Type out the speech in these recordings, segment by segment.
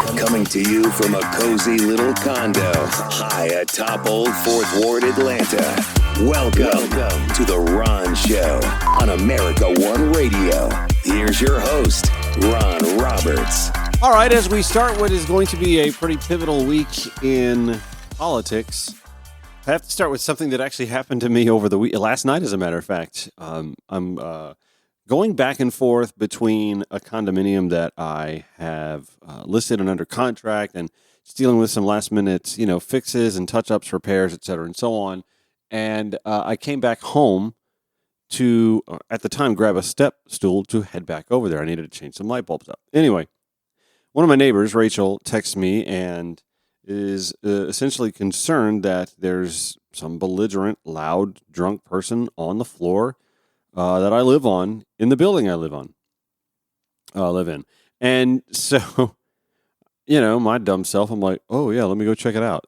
Coming to you from a cozy little condo high atop Old 4th Ward, Atlanta. Welcome to The Ron Show on America One Radio. Here's your host, Ron Roberts. All right, as we start what is going to be a pretty pivotal week in politics, I have to start with something that actually happened to me over the week, last night, as a matter of fact. I'm going back and forth between a condominium that I have listed and under contract, and just dealing with some last minute, fixes and touch-ups, repairs, et cetera, and so on. And I came back home to, at the time, grab a step stool to head back over there. I needed to change some light bulbs up. Anyway, one of my neighbors, Rachel, texts me and is essentially concerned that there's some belligerent, loud, drunk person on the floor that I live on in the building I live in. And so, my dumb self, I'm like, oh yeah, let me go check it out.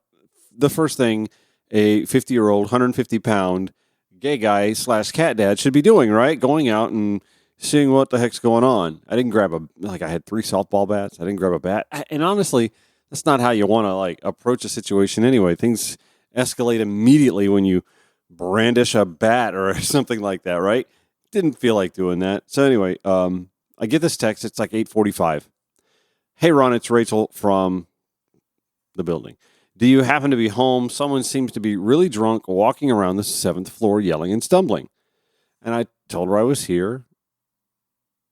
The first thing a 50-year-old, 150-pound gay guy / cat dad should be doing, right? Going out and seeing what the heck's going on. I didn't grab I had 3 softball bats. I didn't grab a bat. And honestly, that's not how you want to approach a situation anyway. Things escalate immediately when you brandish a bat or something like that, right? Didn't feel like doing that. So anyway, I get this text. It's like 8:45. Hey, Ron, it's Rachel from the building. Do you happen to be home? Someone seems to be really drunk walking around the 7th floor yelling and stumbling. And I told her I was here.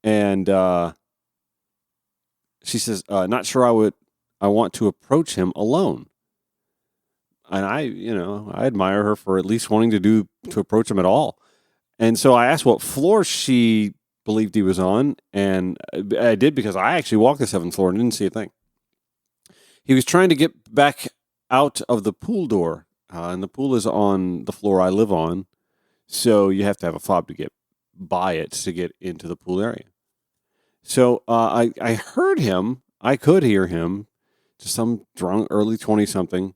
And she says, not sure I want to approach him alone. And I admire her for at least wanting to approach him at all. And so I asked what floor she believed he was on, and I did because I actually walked the 7th floor and didn't see a thing. He was trying to get back out of the pool door, and the pool is on the floor I live on, so you have to have a fob to get by it to get into the pool area. So I heard him. I could hear him, just some drunk early 20-something,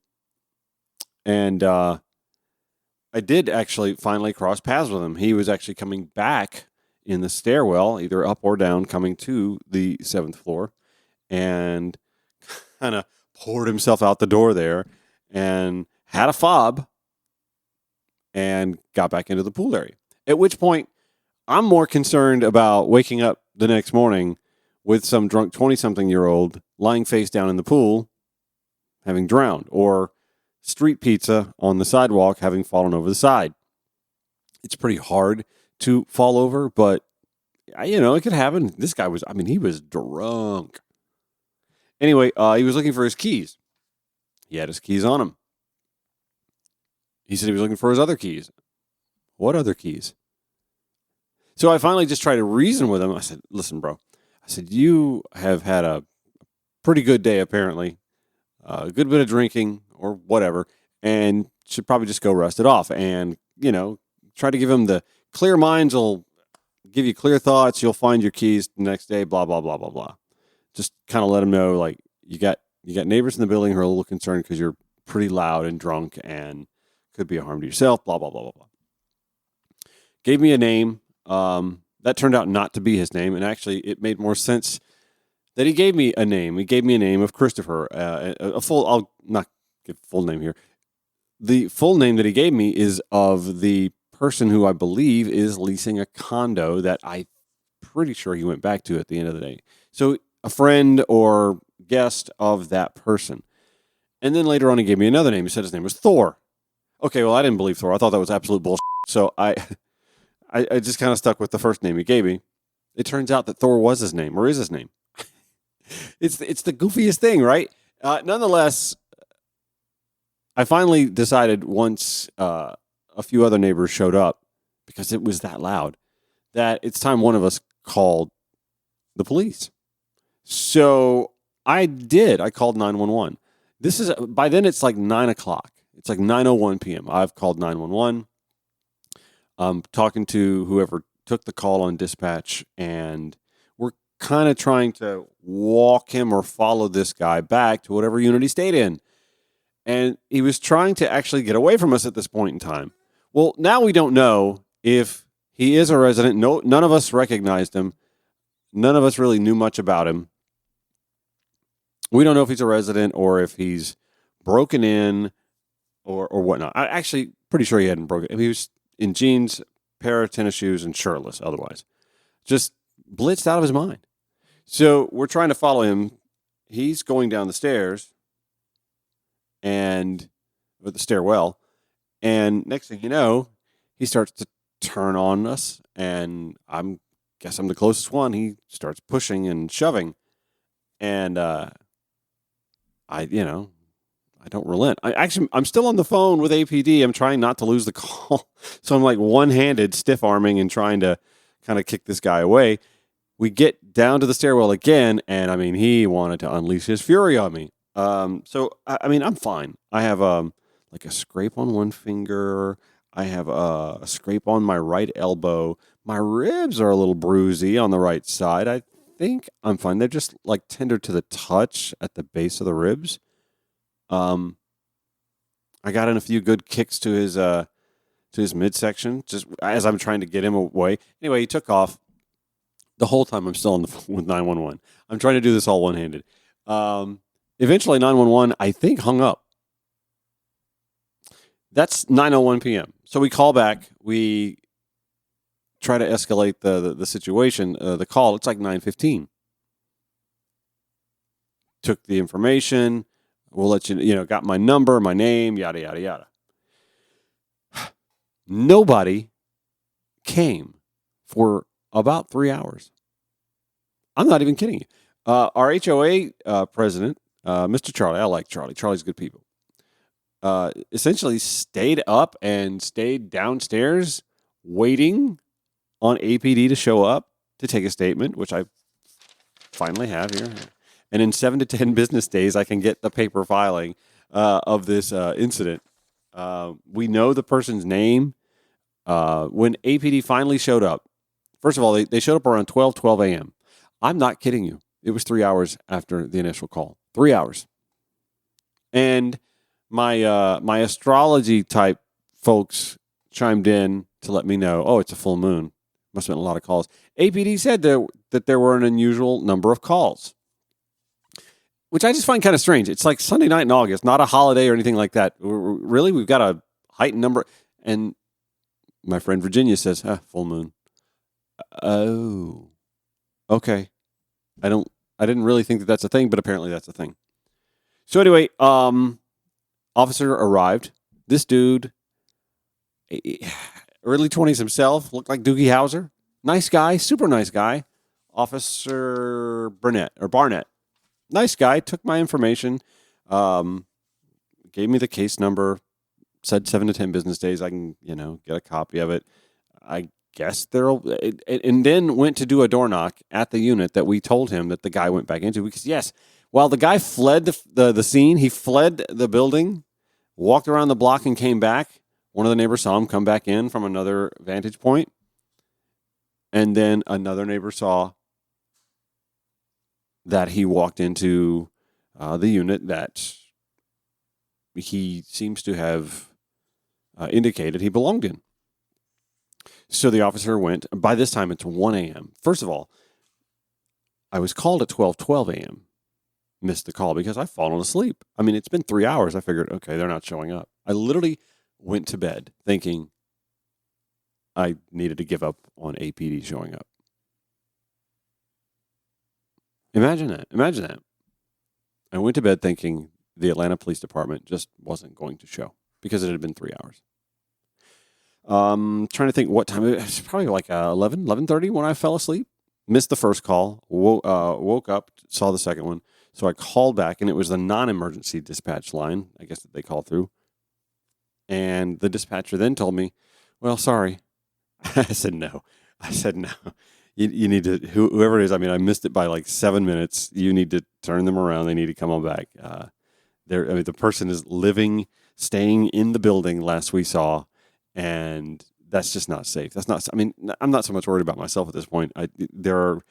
and I did actually finally cross paths with him. He was actually coming back in the stairwell, either up or down, coming to the 7th floor, and kind of poured himself out the door there and had a fob and got back into the pool area. At which point, I'm more concerned about waking up the next morning with some drunk 20-something-year-old lying face down in the pool, having drowned, or street pizza on the sidewalk having fallen over the side. It's pretty hard to fall over, but, it could happen. This guy he was drunk. Anyway, he was looking for his keys. He had his keys on him. He said he was looking for his other keys. What other keys? So I finally just tried to reason with him. I said, listen, bro. I said, you have had a pretty good day, apparently. A good bit of drinking or whatever, and should probably just go rest it off. And, try to give him the clear minds will give you clear thoughts. You'll find your keys the next day, blah, blah, blah, blah, blah. Just kind of let him know, you got neighbors in the building who are a little concerned because you're pretty loud and drunk and could be a harm to yourself, blah, blah, blah, blah, blah. Gave me a name. That turned out not to be his name, and actually it made more sense that he gave me a name. He gave me a name of Christopher. I'll not give full name here. The full name that he gave me is of the person who I believe is leasing a condo that I'm pretty sure he went back to at the end of the day. So a friend or guest of that person. And then later on he gave me another name. He said his name was Thor. Okay, well, I didn't believe Thor. I thought that was absolute bullshit. So I just kind of stuck with the first name he gave me. It turns out that Thor was his name, or is his name. It's the goofiest thing, right? Nonetheless, I finally decided once a few other neighbors showed up, because it was that loud, that it's time one of us called the police. So I did. I called 911. By then it's like 9 o'clock. It's like 9:01 p.m. I've called 911. I'm talking to whoever took the call on dispatch, and we're kind of trying to walk him or follow this guy back to whatever unit he stayed in. And he was trying to actually get away from us at this point in time. Well, now we don't know if he is a resident. No, none of us recognized him. None of us really knew much about him. We don't know if he's a resident or if he's broken in or whatnot. I actually pretty sure he hadn't broken. He was in jeans, pair of tennis shoes, and shirtless. Otherwise, just blitzed out of his mind. So we're trying to follow him. He's going down the stairs and with the stairwell, and next thing you know, he starts to turn on us, and guess I'm the closest one. He starts pushing and shoving, and I don't relent. I'm still on the phone with APD. I'm trying not to lose the call. So I'm like one-handed stiff arming and trying to kind of kick this guy away. We get down to the stairwell again, and I mean, he wanted to unleash his fury on me. So I'm fine. I have like a scrape on one finger. I have a scrape on my right elbow. My ribs are a little bruisey on the right side. I think I'm fine. They're just like tender to the touch at the base of the ribs. I got in a few good kicks to his midsection, just as I'm trying to get him away. Anyway, he took off. The whole time I'm still on the phone with 911. I'm trying to do this all one-handed. Eventually, 911, I think, hung up. That's 9:01 p.m. So we call back. We try to escalate the situation, the call. It's like 9:15. Took the information. We'll let you, got my number, my name, yada, yada, yada. Nobody came for about 3 hours. I'm not even kidding you. Our HOA president, Mr. Charlie, I like Charlie. Charlie's good people. Essentially stayed up and stayed downstairs waiting on APD to show up to take a statement, which I finally have here. And in 7 to 10 business days, I can get the paper filing of this incident. We know the person's name. When APD finally showed up, first of all, they showed up around 12 a.m. I'm not kidding you. It was 3 hours after the initial call. 3 hours. And my astrology type folks chimed in to let me know, oh, it's a full moon. Must have been a lot of calls. APD said that there were an unusual number of calls, which I just find kind of strange. It's like Sunday night in August, not a holiday or anything like that. Really? We've got a heightened number. And my friend Virginia says, full moon. Oh, okay. I didn't really think that that's a thing, but apparently that's a thing. So anyway, officer arrived. This dude, early 20s himself, looked like Doogie Howser. Nice guy, super nice guy. Officer Barnett. Nice guy, took my information, gave me the case number, said 7 to 10 business days. I can, get a copy of it. I guess and then went to do a door knock at the unit that we told him that the guy went back into. Because yes, while the guy fled the scene, he fled the building, walked around the block and came back. One of the neighbors saw him come back in from another vantage point. And then another neighbor saw that he walked into the unit that he seems to have indicated he belonged in. So the officer went. By this time, it's 1 a.m. First of all, I was called at 12 a.m. Missed the call because I've fallen asleep. I mean, it's been 3 hours. I figured, okay, they're not showing up. I literally went to bed thinking I needed to give up on APD showing up. Imagine that. I went to bed thinking the Atlanta Police Department just wasn't going to show because it had been 3 hours. Trying to think what time. It was probably like 11:30 when I fell asleep. Missed the first call. Woke up, saw the second one. So I called back, and it was the non-emergency dispatch line, I guess that they call through. And the dispatcher then told me, well, sorry. I said no. You need to, whoever it is, I missed it by like 7 minutes. You need to turn them around. They need to come on back. The person is staying in the building last we saw, and that's just not safe. I'm not so much worried about myself at this point. There are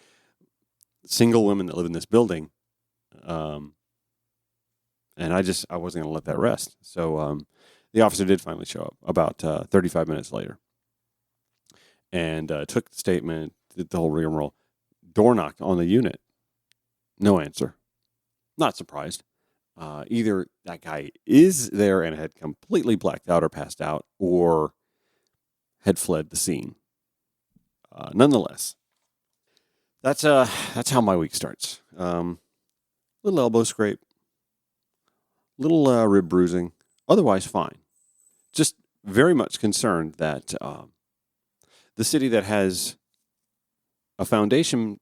single women that live in this building, and I wasn't going to let that rest. So the officer did finally show up about 35 minutes later, and took the statement, did the whole rigmarole, door knocked on the unit. No answer. Not surprised. Either that guy is there and had completely blacked out or passed out, or had fled the scene. Nonetheless, that's how my week starts. Little elbow scrape, little rib bruising, otherwise fine. Just very much concerned that the city that has a foundation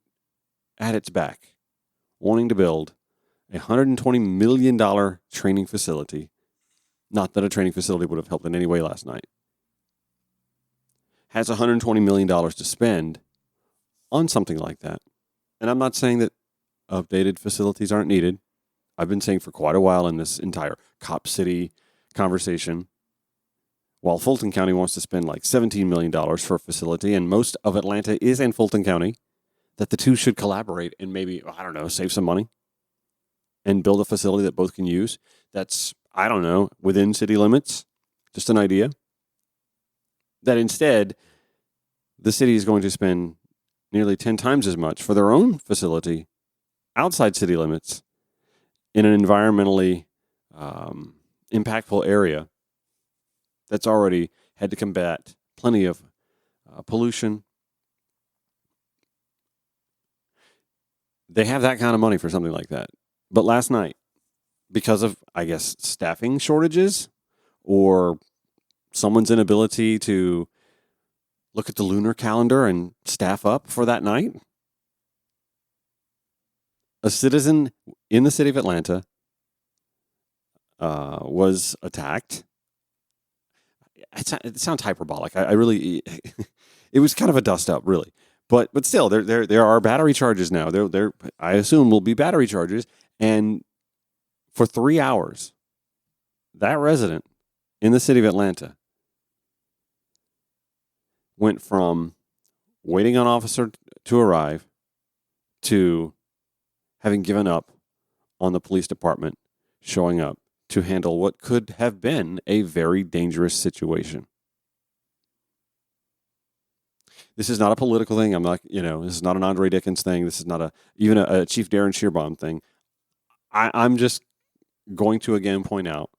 at its back wanting to build a $120 million training facility, not that a training facility would have helped in any way last night, has $120 million to spend on something like that. And I'm not saying that updated facilities aren't needed. I've been saying for quite a while in this entire Cop City conversation, while Fulton County wants to spend like $17 million for a facility, and most of Atlanta is in Fulton County, that the two should collaborate and maybe, I don't know, save some money and build a facility that both can use. That's, I don't know, within city limits. Just an idea. That instead, the city is going to spend nearly 10 times as much for their own facility outside city limits in an environmentally impactful area that's already had to combat plenty of pollution. They have that kind of money for something like that. But last night, because of, I guess, staffing shortages or someone's inability to look at the lunar calendar and staff up for that night, a citizen in the city of Atlanta was attacked. It sounds hyperbolic. I really, it was kind of a dust up, really. But still, there are battery charges now. There, I assume, will be battery charges. And for 3 hours, that resident in the city of Atlanta went from waiting on an officer to arrive to having given up on the police department showing up to handle what could have been a very dangerous situation. This is not a political thing. I'm not, this is not an Andre Dickens thing. This is not even a Chief Darren Shearbaum thing. I'm just going to again point out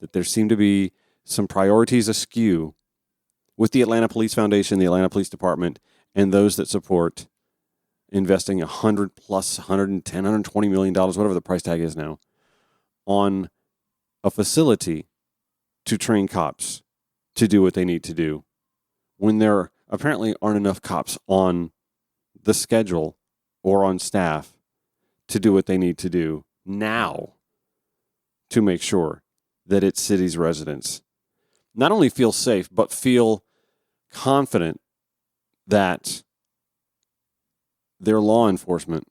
that there seem to be some priorities askew with the Atlanta Police Foundation, the Atlanta Police Department, and those that support investing $100 plus, $110, $120 million, whatever the price tag is now, on a facility to train cops to do what they need to do when there apparently aren't enough cops on the schedule or on staff to do what they need to do now to make sure that its city's residents not only feel safe, but feel confident that their law enforcement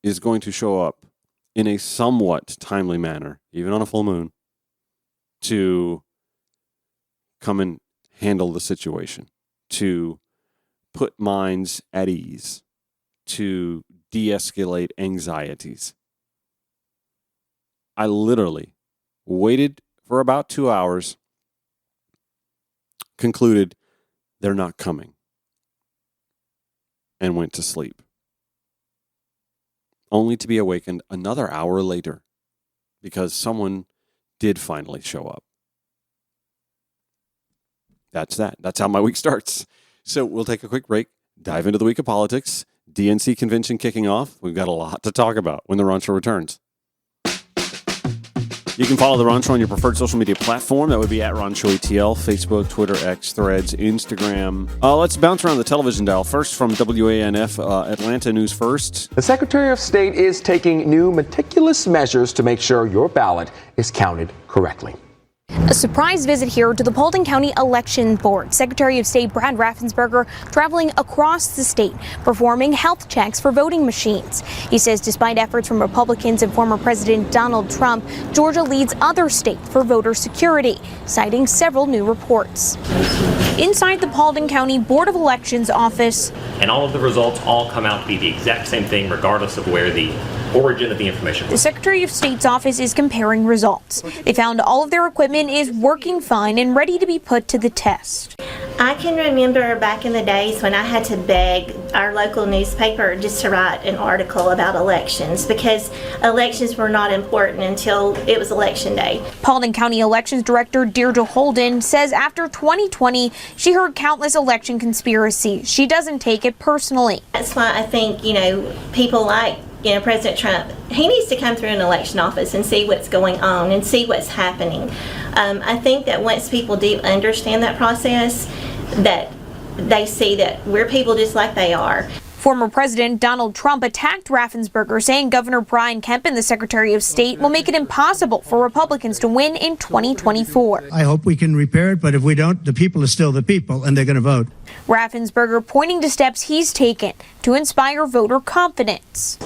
is going to show up in a somewhat timely manner, even on a full moon, to come and handle the situation, to put minds at ease, to de-escalate anxieties. I literally waited for about 2 hours, concluded they're not coming, and went to sleep, only to be awakened another hour later because someone did finally show up. That's that. That's how my week starts. So we'll take a quick break, dive into the week of politics, DNC convention kicking off. We've got a lot to talk about when the Ron Show returns. You can follow The Ron Show on your preferred social media platform. That would be at Ron Show ATL, Facebook, Twitter, X, Threads, Instagram. Let's bounce around the television dial. First from WANF, Atlanta News First. The Secretary of State is taking new meticulous measures to make sure your ballot is counted correctly. A surprise visit here to the Fulton County Election Board. Secretary of State Brad Raffensperger traveling across the state, performing health checks for voting machines. He says despite efforts from Republicans and former President Donald Trump, Georgia leads other states for voter security, citing several new reports. Inside the Paulding County Board of Elections office. And all of the results all come out to be the exact same thing, regardless of where the origin of the information was. The Secretary of State's office is comparing results. They found all of their equipment is working fine and ready to be put to the test. I can remember back in the days when I had to beg our local newspaper just to write an article about elections because elections were not important until it was election day. Paulding County Elections Director Deirdre Holden says after 2020, she heard countless election conspiracies. She doesn't take it personally. That's why I think, people like President Trump, he needs to come through an election office and see what's going on and see what's happening. I think that once people do understand that process, that they see that we're people just like they are. Former President Donald Trump attacked Raffensperger, saying Governor Brian Kemp and the Secretary of State will make it impossible for Republicans to win in 2024. I hope we can repair it, but if we don't, the people are still the people, and they're going to vote. Raffensperger pointing to steps he's taken to inspire voter confidence.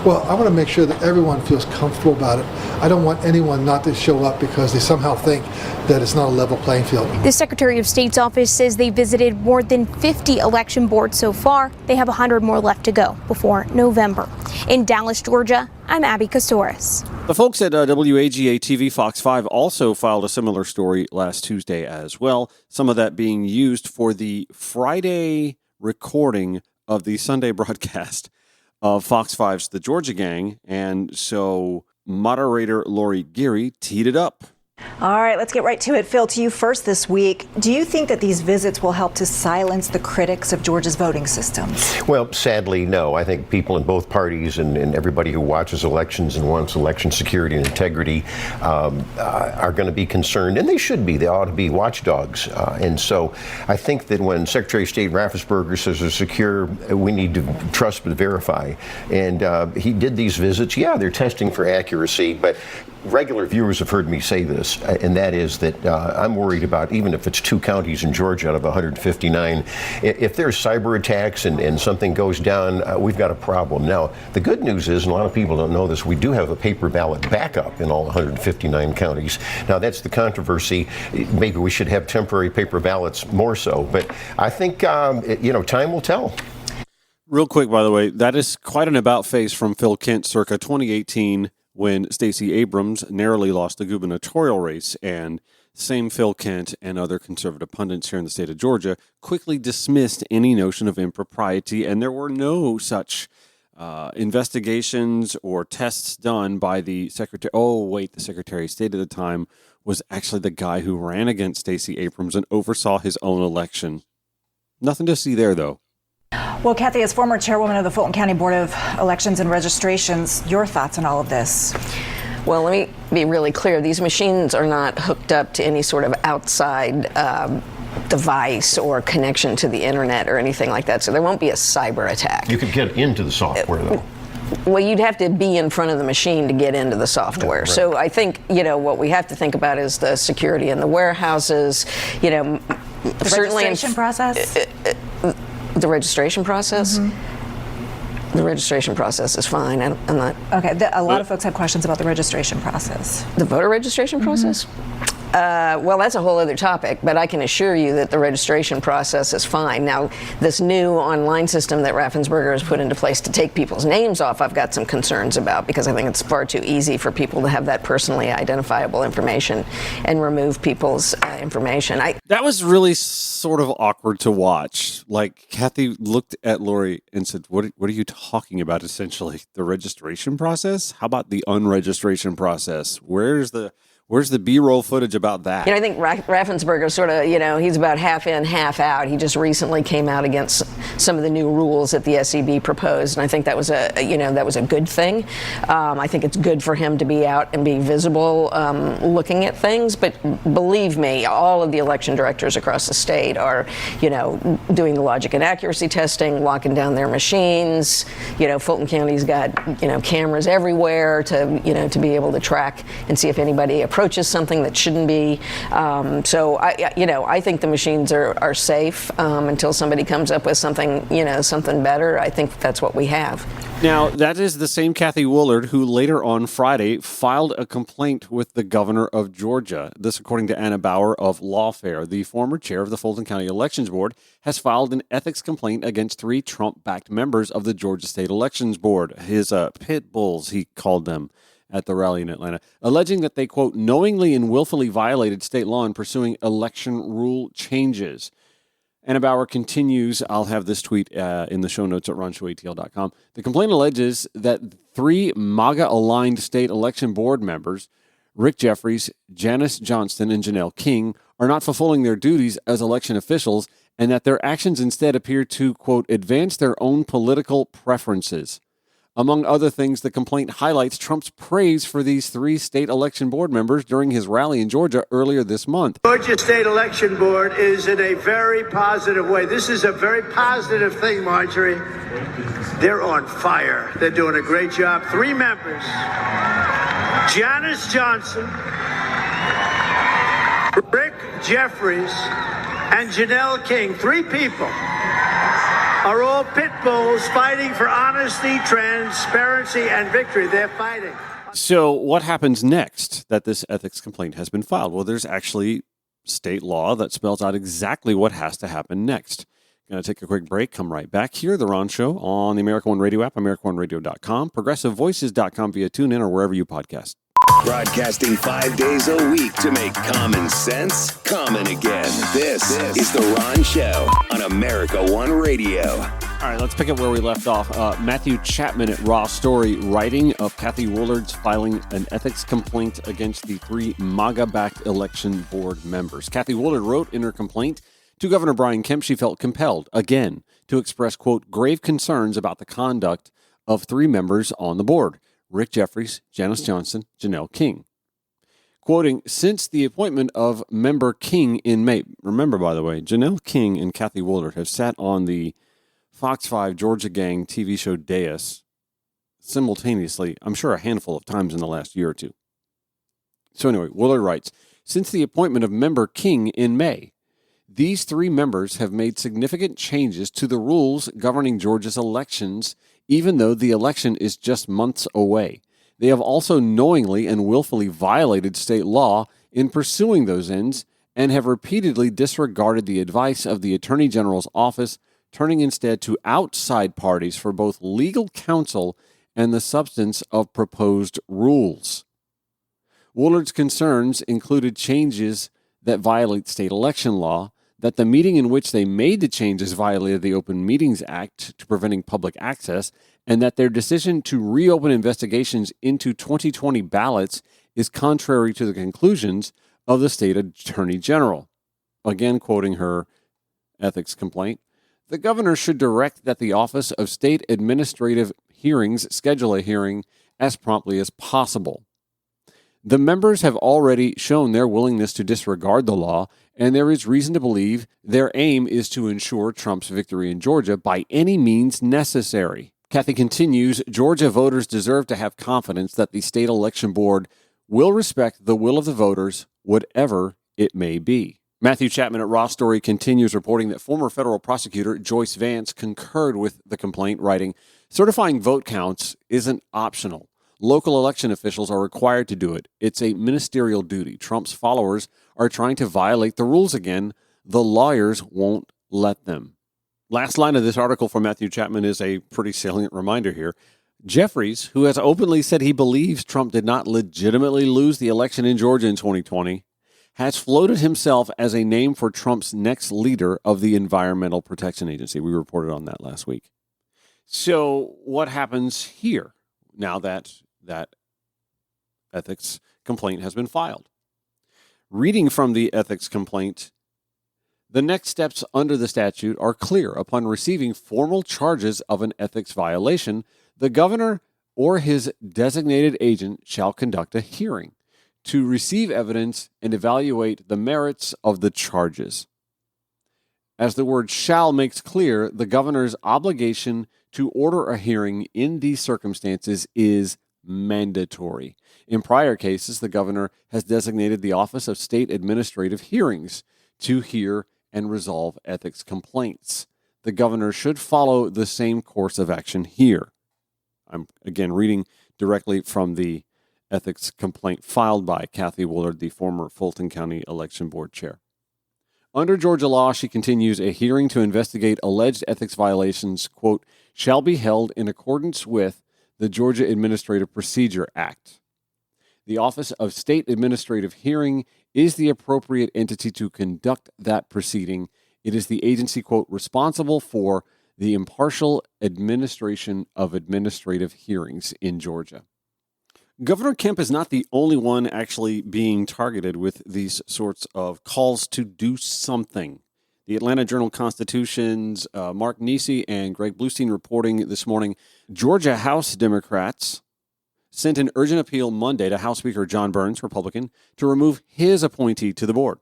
Well, I want to make sure that everyone feels comfortable about it. I don't want anyone not to show up because they somehow think that it's not a level playing field. The Secretary of State's office says they visited more than 50 election boards so far. They have 100 more left to go before November. In Dallas, Georgia, I'm Abby Kastouris. The folks at WAGA TV Fox 5 also filed a similar story last Tuesday as well, some of that being used for the Friday recording of the Sunday broadcast of Fox 5's The Georgia Gang, and so moderator Lori Geary teed it up. All right, let's get right to it. Phil, to you first this week. Do you think that these visits will help to silence the critics of Georgia's voting systems? Well, sadly, no. I think people in both parties and everybody who watches elections and wants election security and integrity are going to be concerned, and they should be. They ought to be watchdogs. And so I think that when Secretary of State Raffensperger says they're secure, we need to trust but verify. And he did these visits. Yeah, they're testing for accuracy, but regular viewers have heard me say this, and that is that I'm worried about, even if it's 2 counties in Georgia out of 159, if there's cyber attacks and something goes down, we've got a problem. Now, the good news is, and a lot of people don't know this, we do have a paper ballot backup in all 159 counties. Now, that's the controversy. Maybe we should have temporary paper ballots more so, but I think, time will tell. Real quick, by the way, that is quite an about-face from Phil Kent circa 2018, when Stacey Abrams narrowly lost the gubernatorial race, and same Phil Kent and other conservative pundits here in the state of Georgia quickly dismissed any notion of impropriety, and there were no such investigations or tests done by the Secretary. Oh, wait, the Secretary of State at the time was actually the guy who ran against Stacey Abrams and oversaw his own election. Nothing to see there, though. Well, Kathy, as former chairwoman of the Fulton County Board of Elections and Registrations, your thoughts on all of this? Well, let me be really clear. These machines are not hooked up to any sort of outside device or connection to the internet or anything like that, so there won't be a cyber attack. You could get into the software, though. Well, you'd have to be in front of the machine to get into the software. Yeah, right. So I think, what we have to think about is the security in the warehouses, the registration process? The registration process? Mm-hmm. The registration process is fine. I'm not... Okay, a lot of folks have questions about the registration process. The voter registration process? Mm-hmm. Well, that's a whole other topic, but I can assure you that the registration process is fine. Now, this new online system that Raffensperger has put into place to take people's names off, I've got some concerns about, because I think it's far too easy for people to have that personally identifiable information and remove people's information. That was really sort of awkward to watch. Like, Kathy looked at Lori and said, what are you talking about, essentially? The registration process? How about the unregistration process? Where's the B-roll footage about that? I think Raffensperger sort of, he's about half in, half out. He just recently came out against some of the new rules that the SEB proposed, and I think that was a good thing. I think it's good for him to be out and be visible, looking at things. But believe me, all of the election directors across the state are, doing the logic and accuracy testing, locking down their machines. Fulton County's got, cameras everywhere to be able to track and see if anybody approaches something that shouldn't be. So I think the machines are safe until somebody comes up with something better. I think that's what we have. Now, that is the same Kathy Woolard who later on Friday filed a complaint with the governor of Georgia. This, according to Anna Bauer of Lawfare, the former chair of the Fulton County Elections Board, has filed an ethics complaint against 3 Trump-backed members of the Georgia State Elections Board. His pitbulls, he called them, at the rally in Atlanta, alleging that they, quote, knowingly and willfully violated state law in pursuing election rule changes. Anna Bauer continues. I'll have this tweet in the show notes at ronshowatl.com. The complaint alleges that 3 MAGA-aligned state election board members, Rick Jeffries, Janice Johnston, and Janelle King, are not fulfilling their duties as election officials and that their actions instead appear to, quote, advance their own political preferences. Among other things, the complaint highlights Trump's praise for these 3 state election board members during his rally in Georgia earlier this month. Georgia State Election Board is in a very positive way. This is a very positive thing, Marjorie. They're on fire. They're doing a great job. 3 members, Janice Johnson, Rick Jeffries, and Janelle King. 3 people are all pit bulls fighting for honesty, transparency, and victory. They're fighting. So what happens next that this ethics complaint has been filed? Well, there's actually state law that spells out exactly what has to happen next. Going to take a quick break, come right back here, The Ron Show on the America One Radio app, AmericaOneRadio.com, ProgressiveVoices.com via TuneIn or wherever you podcast. Broadcasting 5 days a week to make common sense common again. This is The Ron Show on America One Radio. All right, let's pick up where we left off. Matthew Chapman at Raw Story writing of Kathy Woolard's filing an ethics complaint against the 3 MAGA-backed election board members. Kathy Woolard wrote in her complaint to Governor Brian Kemp she felt compelled, again, to express, quote, grave concerns about the conduct of 3 members on the board. Rick Jeffries, Janice Johnson, Janelle King. Quoting, since the appointment of member King in May, remember, by the way, Janelle King and Kathy Woolard have sat on the Fox 5 Georgia Gang TV show dais simultaneously, I'm sure a handful of times in the last year or two. So anyway, Woolard writes, since the appointment of member King in May, these 3 members have made significant changes to the rules governing Georgia's elections, even though the election is just months away. They have also knowingly and willfully violated state law in pursuing those ends and have repeatedly disregarded the advice of the Attorney General's office, turning instead to outside parties for both legal counsel and the substance of proposed rules. Woolard's concerns included changes that violate state election law, that the meeting in which they made the changes violated the Open Meetings Act to preventing public access, and that their decision to reopen investigations into 2020 ballots is contrary to the conclusions of the state attorney general. Again, quoting her ethics complaint, the governor should direct that the Office of State Administrative Hearings schedule a hearing as promptly as possible. The members have already shown their willingness to disregard the law, and there is reason to believe their aim is to ensure Trump's victory in Georgia by any means necessary. Kathy continues, Georgia voters deserve to have confidence that the state election board will respect the will of the voters, whatever it may be. Matthew Chapman at Raw Story continues reporting that former federal prosecutor Joyce Vance concurred with the complaint, writing, certifying vote counts isn't optional. Local election officials are required to do it. It's a ministerial duty. Trump's followers are trying to violate the rules again. The lawyers won't let them. Last line of this article from Matthew Chapman is a pretty salient reminder here. Jeffries, who has openly said he believes Trump did not legitimately lose the election in Georgia in 2020, has floated himself as a name for Trump's next leader of the Environmental Protection Agency. We reported on that last week. So what happens here now that ethics complaint has been filed? Reading from the ethics complaint, the next steps under the statute are clear. Upon receiving formal charges of an ethics violation, the governor or his designated agent shall conduct a hearing to receive evidence and evaluate the merits of the charges. As the word shall makes clear, the governor's obligation to order a hearing in these circumstances is mandatory. In prior cases, the governor has designated the Office of State Administrative Hearings to hear and resolve ethics complaints. The governor should follow the same course of action here. I'm again reading directly from the ethics complaint filed by Kathy Woolard, the former Fulton County Election Board chair. Under Georgia law, she continues, a hearing to investigate alleged ethics violations, quote, shall be held in accordance with the Georgia Administrative Procedure Act. The Office of State Administrative Hearing is the appropriate entity to conduct that proceeding It is the agency, quote, responsible for the impartial administration of administrative hearings in Georgia. Governor Kemp is not the only one actually being targeted with these sorts of calls to do something. The Atlanta Journal-Constitution's Mark Nisi and Greg Bluestein reporting this morning, Georgia House Democrats sent an urgent appeal Monday to House Speaker John Burns, Republican, to remove his appointee to the board.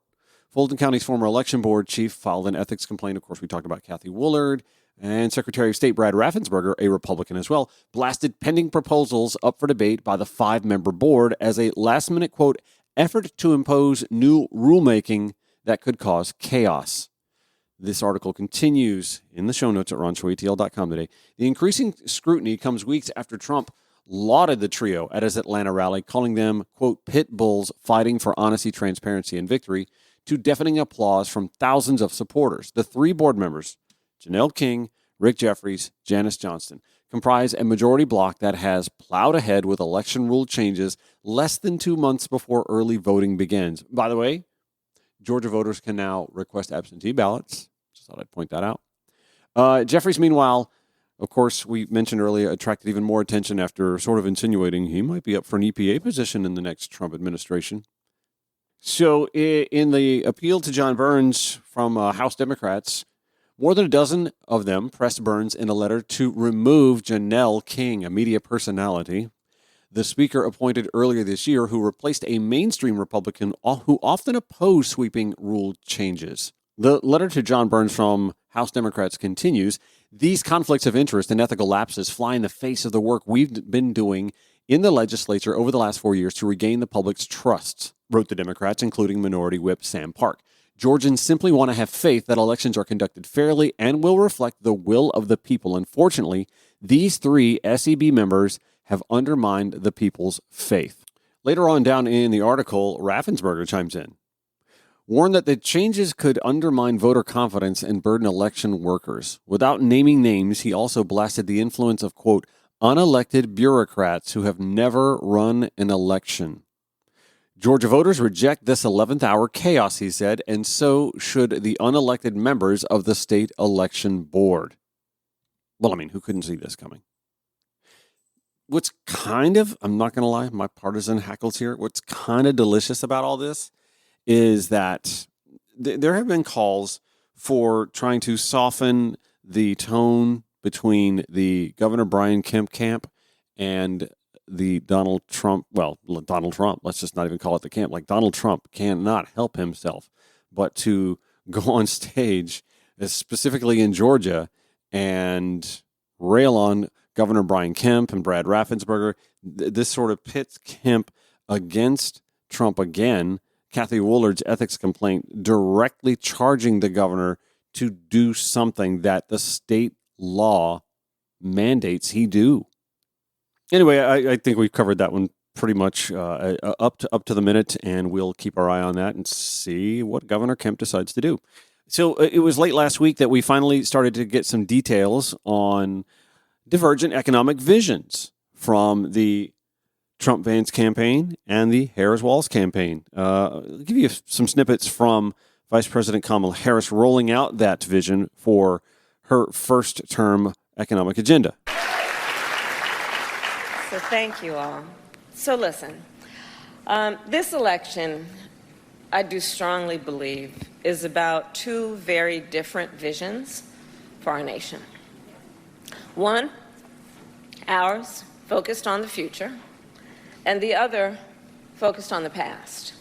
Fulton County's former election board chief filed an ethics complaint. Of course, we talked about Kathy Woolard. And Secretary of State Brad Raffensperger, a Republican as well, blasted pending proposals up for debate by the 5-member board as a last-minute, quote, effort to impose new rulemaking that could cause chaos. This article continues in the show notes at ronshowatl.com today. The increasing scrutiny comes weeks after Trump lauded the trio at his Atlanta rally, calling them, quote, pit bulls fighting for honesty, transparency, and victory, to deafening applause from thousands of supporters. The 3 board members, Janelle King, Rick Jeffries, Janice Johnston, comprise a majority bloc that has plowed ahead with election rule changes less than 2 months before early voting begins. By the way, Georgia voters can now request absentee ballots. Just thought I'd point that out. Jeffries, meanwhile, of course, we mentioned earlier, attracted even more attention after sort of insinuating he might be up for an EPA position in the next Trump administration. So in the appeal to John Burns from House Democrats, more than a dozen of them pressed Burns in a letter to remove Janelle King, a media personality, the speaker appointed earlier this year, who replaced a mainstream Republican who often opposed sweeping rule changes. The letter to John Burns from House Democrats continues. These conflicts of interest and ethical lapses fly in the face of the work we've been doing in the legislature over the last 4 years to regain the public's trust, wrote the Democrats, including Minority Whip Sam Park. Georgians simply want to have faith that elections are conducted fairly and will reflect the will of the people. Unfortunately, these 3 SEB members have undermined the people's faith. Later on down in the article, Raffensperger chimes in. Warned that the changes could undermine voter confidence and burden election workers. Without naming names, he also blasted the influence of, quote, unelected bureaucrats who have never run an election. Georgia voters reject this 11th hour chaos, he said, and so should the unelected members of the state election board. Well, I mean, who couldn't see this coming? What's kind of, I'm not going to lie, my partisan hackles here, what's kind of delicious about all this is that there have been calls for trying to soften the tone between the Governor Brian Kemp camp and the Donald Trump, let's just not even call it the camp. Like, Donald Trump cannot help himself but to go on stage, specifically in Georgia, and rail on Governor Brian Kemp and Brad Raffensperger. This sort of pits Kemp against Trump again. Kathy Woolard's ethics complaint directly charging the governor to do something that the state law mandates he do. Anyway, I think we've covered that one pretty much up to the minute, and we'll keep our eye on that and see what Governor Kemp decides to do. So it was late last week that we finally started to get some details on divergent economic visions from the Trump-Vance campaign and the Harris-Walz campaign. I'll give you some snippets from Vice President Kamala Harris rolling out that vision for her first-term economic agenda. So thank you all. So listen, this election, I do strongly believe, is about 2 very different visions for our nation. One, ours, focused on the future, and the other, focused on the past.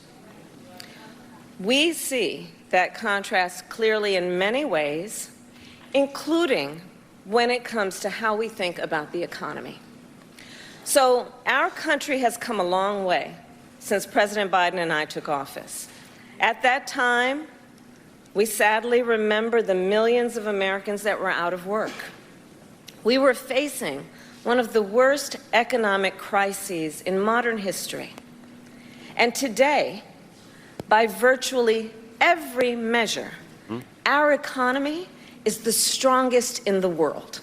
We see that contrast clearly in many ways, including when it comes to how we think about the economy. So our country has come a long way since President Biden and I took office. At that time, we sadly remember the millions of Americans that were out of work. We were facing one of the worst economic crises in modern history. And today, by virtually every measure, our economy is the strongest in the world.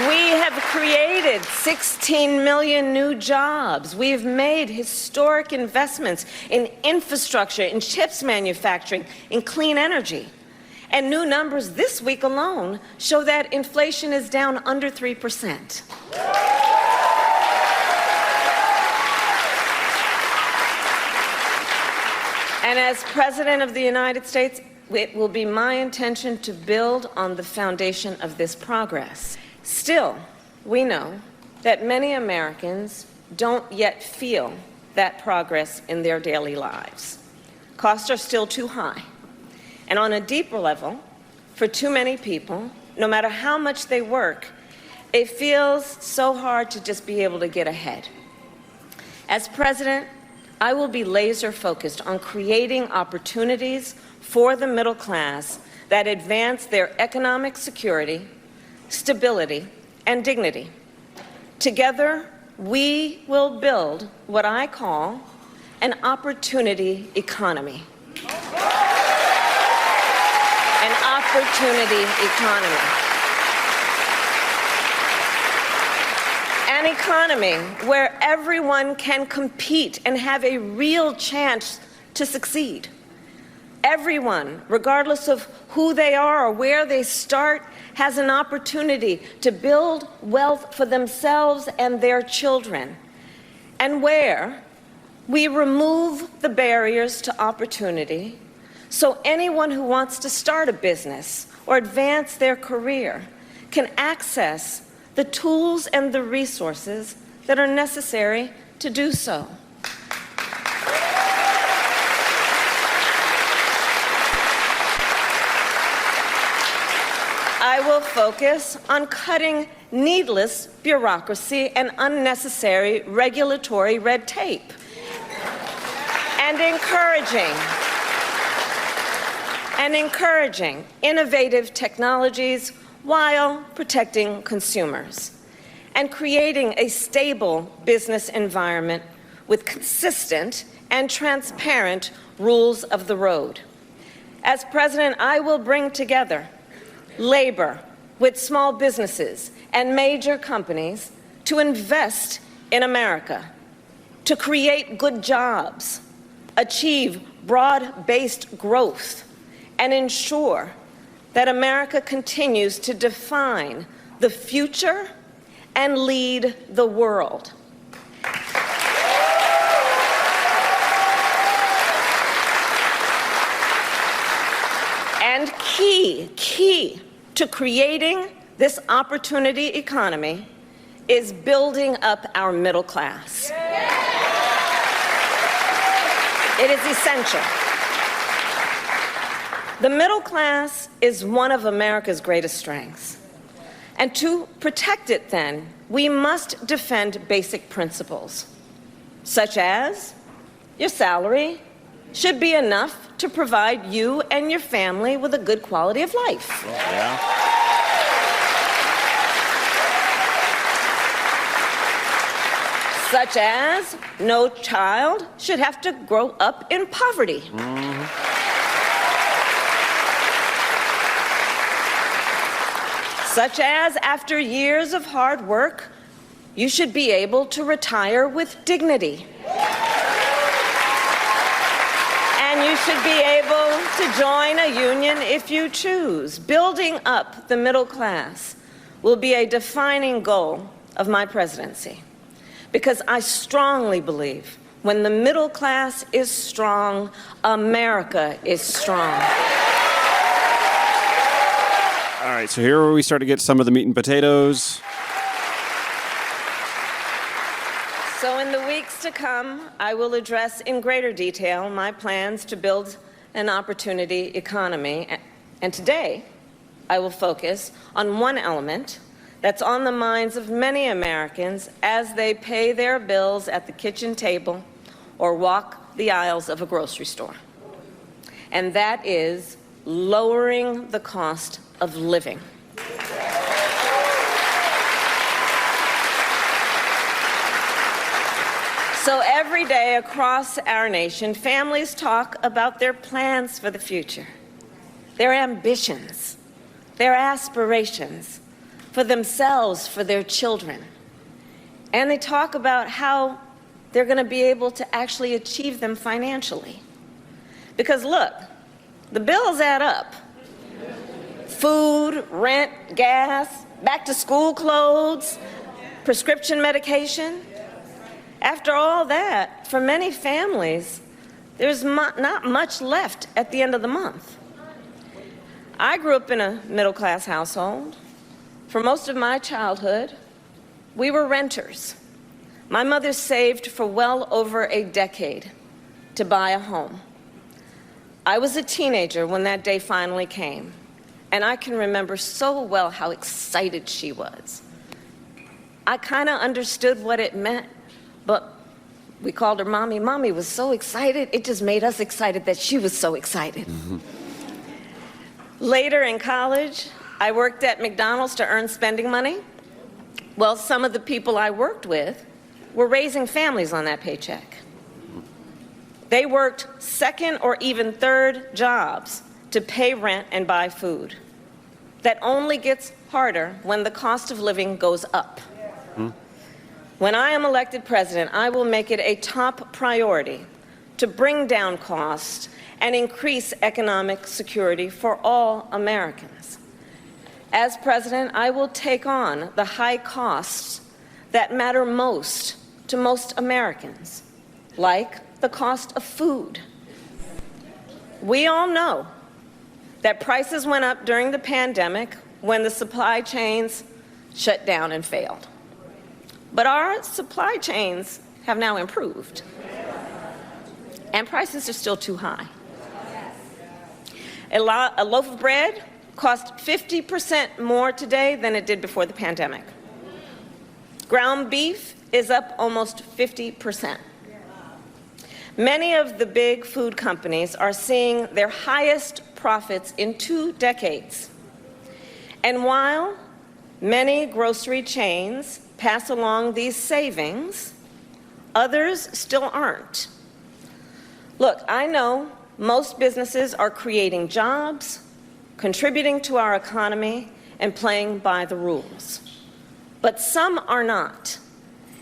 We have created 16 million new jobs. We've made historic investments in infrastructure, in chips manufacturing, in clean energy. And new numbers this week alone show that inflation is down under 3%. And as President of the United States, it will be my intention to build on the foundation of this progress. Still, we know that many Americans don't yet feel that progress in their daily lives. Costs are still too high. And on a deeper level, for too many people, no matter how much they work, it feels so hard to just be able to get ahead. As president, I will be laser focused on creating opportunities for the middle class that advance their economic security, stability, and dignity. Together, we will build what I call an opportunity economy. An opportunity economy. An economy where everyone can compete and have a real chance to succeed. Everyone, regardless of who they are or where they start, has an opportunity to build wealth for themselves and their children. And where we remove the barriers to opportunity so anyone who wants to start a business or advance their career can access the tools and the resources that are necessary to do so. I will focus on cutting needless bureaucracy and unnecessary regulatory red tape and encouraging innovative technologies while protecting consumers and creating a stable business environment with consistent and transparent rules of the road. As president, I will bring together labor with small businesses and major companies to invest in America, to create good jobs, achieve broad-based growth, and ensure that America continues to define the future and lead the world. And key to creating this opportunity economy is building up our middle class. It is essential. The middle class is one of America's greatest strengths. And to protect it, then, we must defend basic principles, such as your salary should be enough to provide you and your family with a good quality of life. Yeah. Such as no child should have to grow up in poverty. Mm-hmm. Such as after years of hard work, you should be able to retire with dignity. And you should be able to join a union if you choose. Building up the middle class will be a defining goal of my presidency, because I strongly believe when the middle class is strong, America is strong. All right, so here we start to get some of the meat and potatoes. So in the weeks to come, I will address in greater detail my plans to build an opportunity economy. And today, I will focus on one element that's on the minds of many Americans as they pay their bills at the kitchen table or walk the aisles of a grocery store. And that is lowering the cost of living. So every day across our nation, families talk about their plans for the future, their ambitions, their aspirations, for themselves, for their children. And they talk about how they're going to be able to actually achieve them financially. Because look, the bills add up. Food, rent, gas, back to school clothes, prescription medication. After all that, for many families, there's not much left at the end of the month. I grew up in a middle-class household. For most of my childhood, we were renters. My mother saved for well over a decade to buy a home. I was a teenager when that day finally came, and I can remember so well how excited she was. I kind of understood what it meant, but we called her Mommy. Mommy was so excited, it just made us excited that she was so excited. Later in college, I worked at McDonald's to earn spending money. Well, some of the people I worked with were raising families on that paycheck. They worked second or even third jobs to pay rent and buy food. That only gets harder when the cost of living goes up. When I am elected president, I will make it a top priority to bring down costs and increase economic security for all Americans. As president, I will take on the high costs that matter most to most Americans, like the cost of food. We all know that prices went up during the pandemic when the supply chains shut down and failed. But our supply chains have now improved, and prices are still too high. A loaf of bread costs 50% more today than it did before the pandemic. Ground beef is up almost 50%. Many of the big food companies are seeing their highest profits in 2 decades. And while many grocery chains pass along these savings, others still aren't. Look, I know most businesses are creating jobs, contributing to our economy, and playing by the rules. But some are not.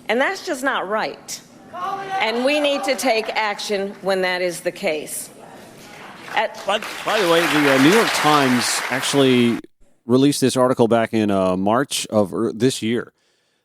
And that's just not right. And we need to take action when that is the case. By the way, the New York Times actually released this article back in March of this year.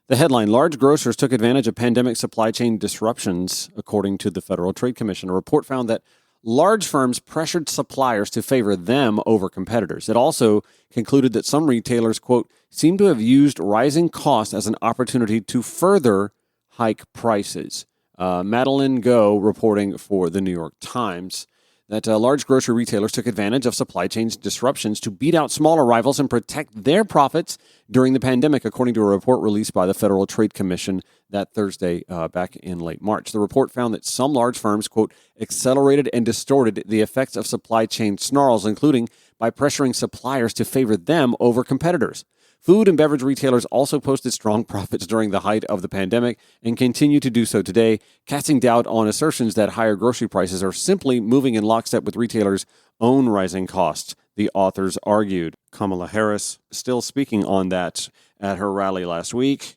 The headline, large grocers took advantage of pandemic supply chain disruptions, according to the Federal Trade Commission. A report found that large firms pressured suppliers to favor them over competitors. It also concluded that some retailers, quote, seem to have used rising costs as an opportunity to further hike prices. Madeline Go reporting for the New York Times that large grocery retailers took advantage of supply chain disruptions to beat out smaller rivals and protect their profits during the pandemic, according to a report released by the Federal Trade Commission that Thursday back in late March. The report found that some large firms, quote, accelerated and distorted the effects of supply chain snarls, including by pressuring suppliers to favor them over competitors. Food and beverage retailers also posted strong profits during the height of the pandemic and continue to do so today, casting doubt on assertions that higher grocery prices are simply moving in lockstep with retailers' own rising costs, the authors argued. Kamala Harris still speaking on that at her rally last week.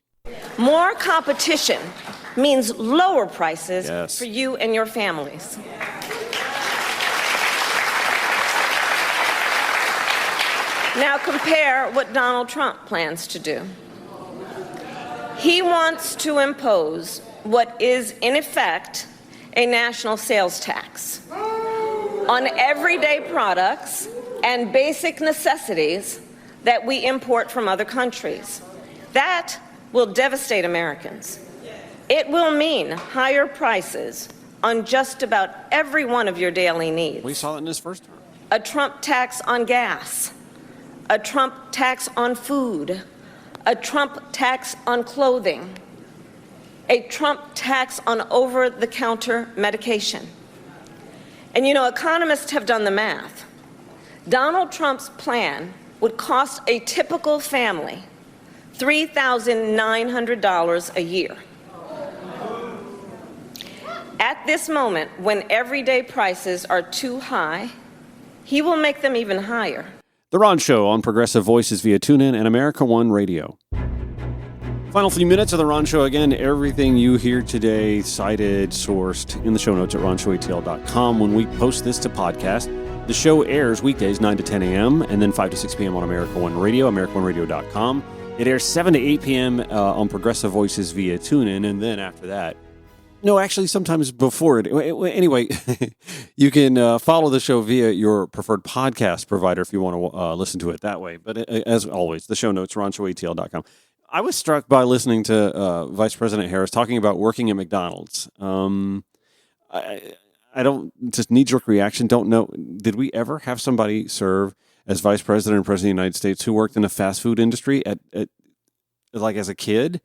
More competition means lower prices Yes. for you and your families. Now compare what Donald Trump plans to do. He wants to impose what is, in effect, a national sales tax on everyday products and basic necessities that we import from other countries. That will devastate Americans. It will mean higher prices on just about every one of your daily needs. We saw it in his first term. A Trump tax on gas, a Trump tax on food, a Trump tax on clothing, a Trump tax on over-the-counter medication. And you know, economists have done the math. Donald Trump's plan would cost a typical family $3,900 a year. At this moment, when everyday prices are too high, he will make them even higher. The Ron Show on Progressive Voices via TuneIn and America One Radio. Final few minutes of The Ron Show. Again, everything you hear today cited, sourced in the show notes at ronshowatl.com. When we post this to podcast, the show airs weekdays 9 to 10 a.m. and then 5 to 6 p.m. on America One Radio, AmericaOneRadio.com. It airs 7 to 8 p.m. On Progressive Voices via TuneIn, and then after that, no, actually, sometimes before it. Anyway, you can follow the show via your preferred podcast provider if you want to listen to it that way. But as always, the show notes, ronshowatl.com. I was struck by listening to Vice President Harris talking about working at McDonald's. I don't, just knee-jerk reaction, don't know. Did we ever have somebody serve as Vice President and President of the United States who worked in the fast food industry like as a kid?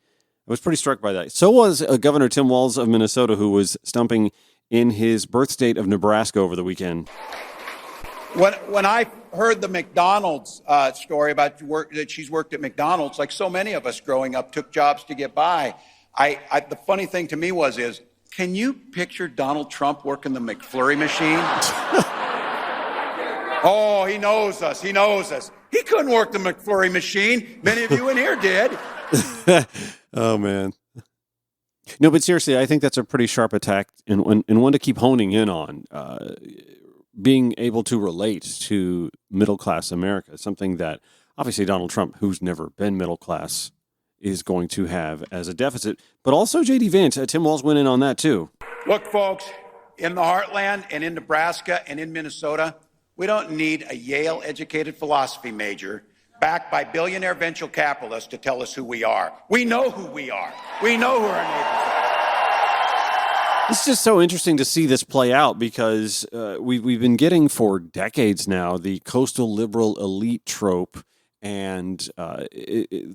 I was pretty struck by that. So was Governor Tim Walz of Minnesota, who was stumping in his birth state of Nebraska over the weekend. When I heard the McDonald's story about that she's worked at McDonald's, like so many of us growing up, took jobs to get by. The funny thing to me is, can you picture Donald Trump working the McFlurry machine? Oh, he knows us. He knows us. He couldn't work the McFlurry machine. Many of you in here did. Oh, man. No, but seriously, I think that's a pretty sharp attack and one to keep honing in on. Being able to relate to middle-class America, something that obviously Donald Trump, who's never been middle class, is going to have as a deficit. But also J.D. Vance, Tim Walz went in on that too. Look, folks, in the heartland and in Nebraska and in Minnesota, we don't need a Yale-educated philosophy major backed by billionaire venture capitalists to tell us who we are. We know who we are. We know who our neighbors are. It's just so interesting to see this play out because we've been getting for decades now the coastal liberal elite trope and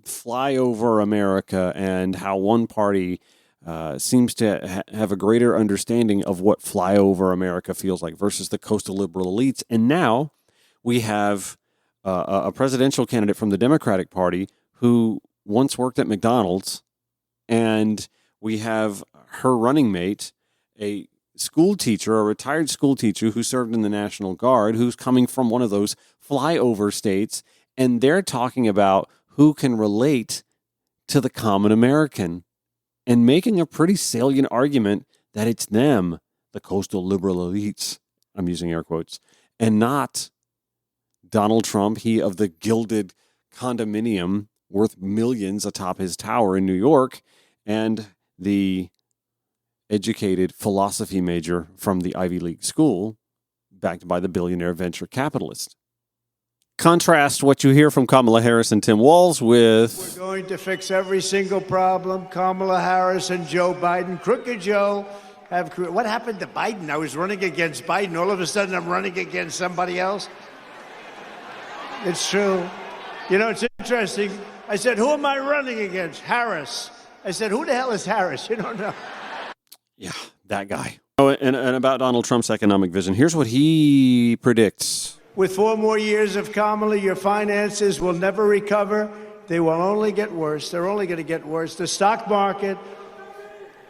flyover America and how one party seems to have a greater understanding of what flyover America feels like versus the coastal liberal elites. And now we have a presidential candidate from the Democratic Party who once worked at McDonald's, and we have her running mate, a school teacher, a retired school teacher who served in the National Guard, who's coming from one of those flyover states, and they're talking about who can relate to the common American and making a pretty salient argument that it's them, the coastal liberal elites, I'm using air quotes, and not Donald Trump, he of the gilded condominium worth millions atop his tower in New York, and the educated philosophy major from the Ivy League school, backed by the billionaire venture capitalist. Contrast what you hear from Kamala Harris and Tim Walz with... We're going to fix every single problem. Kamala Harris and Joe Biden, Crooked Joe, have... What happened to Biden? I was running against Biden. All of a sudden, I'm running against somebody else. It's true. You know, it's interesting. I said, who am I running against? Harris. I said, who the hell is Harris? You don't know. Yeah, that guy. Oh, and about Donald Trump's economic vision, here's what he predicts. With 4 more years of Kamala, your finances will never recover. They will only get worse. They're only going to get worse. The stock market,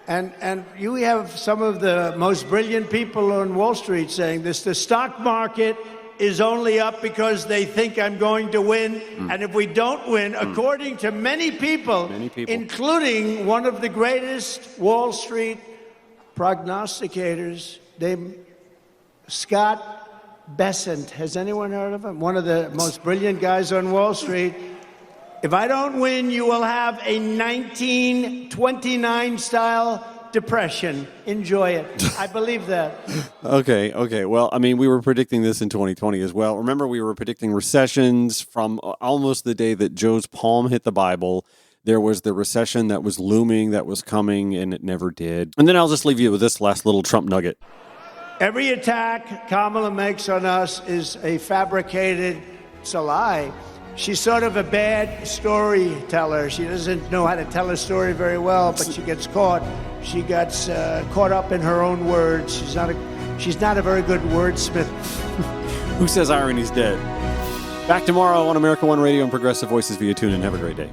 and you have some of the most brilliant people on Wall Street saying this, the stock market is only up because they think I'm going to win. And if we don't win, according to many people, including one of the greatest Wall Street prognosticators named Scott Bessent. Has anyone heard of him? One of the most brilliant guys on Wall Street. If I don't win, you will have a 1929 style depression. Enjoy it. I believe that. Okay. Well, I mean, we were predicting this in 2020 as well. Remember, we were predicting recessions from almost the day that Joe's palm hit the Bible. There was the recession that was looming, that was coming, and it never did. And then I'll just leave you with this last little Trump nugget. Every attack Kamala makes on us is a fabricated, it's a lie. She's sort of a bad storyteller. She doesn't know how to tell a story very well, but she gets caught. She gets caught up in her own words. She's not a very good wordsmith. Who says irony's dead? Back tomorrow on America One Radio and Progressive Voices via TuneIn. Have a great day.